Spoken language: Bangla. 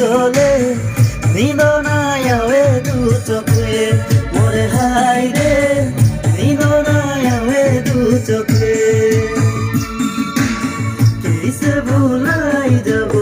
চলে নিদ নাই আवे দু চোখে মোরে হাই রে নিদ নাই আवे দু চোখে কিসে ভুলাই যাব